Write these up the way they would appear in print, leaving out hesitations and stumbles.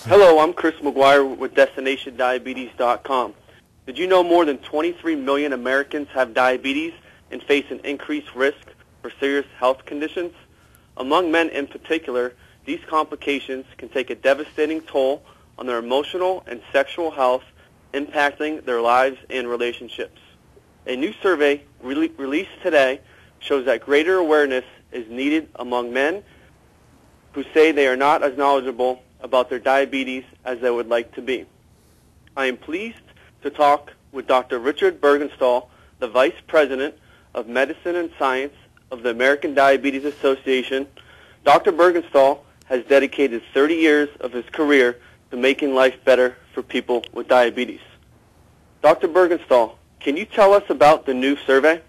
Hello, I'm Chris McGuire with DestinationDiabetes.com. Did you know more than 23 million Americans have diabetes and face an increased risk for serious health conditions? Among men in particular, these complications can take a devastating toll on their emotional and sexual health, impacting their lives and relationships. A new survey released today shows that greater awareness is needed among men who say they are not as knowledgeable about their diabetes as they would like to be. I am pleased to talk with Dr. Richard Bergenstal, the Vice President of Medicine and Science of the American Diabetes Association. Dr. Bergenstal has dedicated 30 years of his career to making life better for people with diabetes. Dr. Bergenstal, can you tell us about the new survey?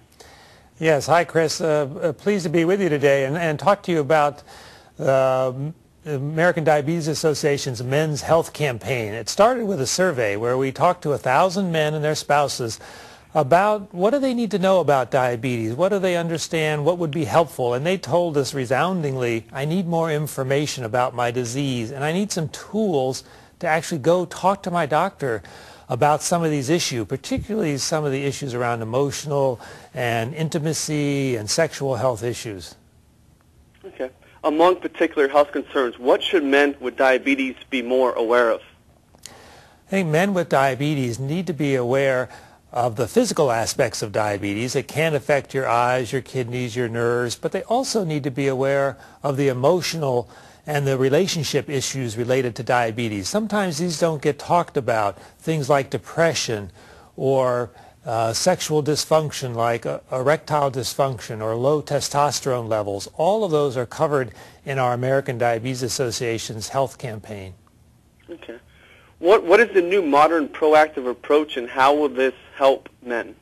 Yes. Hi, Chris. Pleased to be with you today and talk to you about the American Diabetes Association's Men's Health Campaign. It started with a survey where we talked to 1,000 men and their spouses about what do they need to know about diabetes, what do they understand, what would be helpful, and they told us resoundingly, I need more information about my disease and I need some tools to actually go talk to my doctor about some of these issues, particularly some of the issues around emotional and intimacy and sexual health issues. Okay. Among particular health concerns, what should men with diabetes be more aware of? I think men with diabetes need to be aware of the physical aspects of diabetes. It can affect your eyes, your kidneys, your nerves, but they also need to be aware of the emotional and the relationship issues related to diabetes. Sometimes these don't get talked about, things like depression or sexual dysfunction like erectile dysfunction or low testosterone levels. All of those are covered in our American Diabetes Association's health campaign. Okay. What is the new modern proactive approach and how will this help men?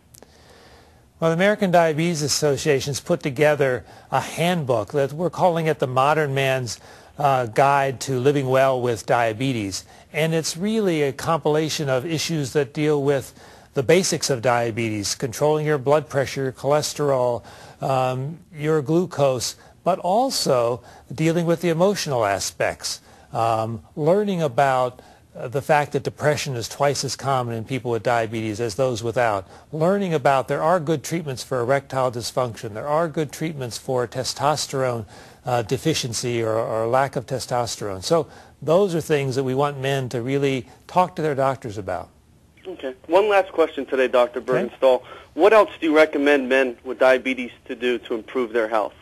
Well, the American Diabetes Association's put together a handbook that we're calling it the Modern Man's Guide to Living Well with Diabetes. And it's really a compilation of issues that deal with the basics of diabetes, controlling your blood pressure, your cholesterol, your glucose, but also dealing with the emotional aspects, learning about the fact that depression is twice as common in people with diabetes as those without, learning about there are good treatments for erectile dysfunction, there are good treatments for testosterone deficiency or lack of testosterone. So those are things that we want men to really talk to their doctors about. Okay. One last question today, Dr. Bergenstal. Okay. What else do you recommend men with diabetes to do to improve their health?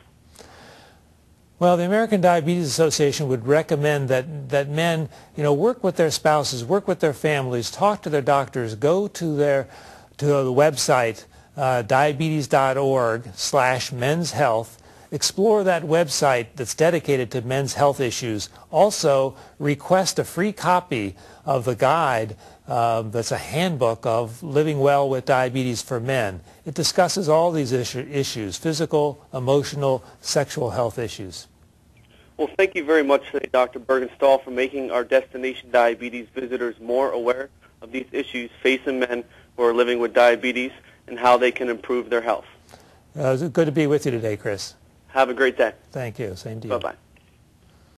Well, the American Diabetes Association would recommend that men, work with their spouses, work with their families, talk to their doctors, go to the website diabetes.org/men's health. Explore that website that's dedicated to men's health issues. Also, request a free copy of the guide that's a handbook of living well with diabetes for men. It discusses all these issues, physical, emotional, sexual health issues. Well, thank you very much today, Dr. Bergenstal, for making our Destination Diabetes visitors more aware of these issues facing men who are living with diabetes and how they can improve their health. It was good to be with you today, Chris. Have a great day. Thank you. Same to you. Bye-bye.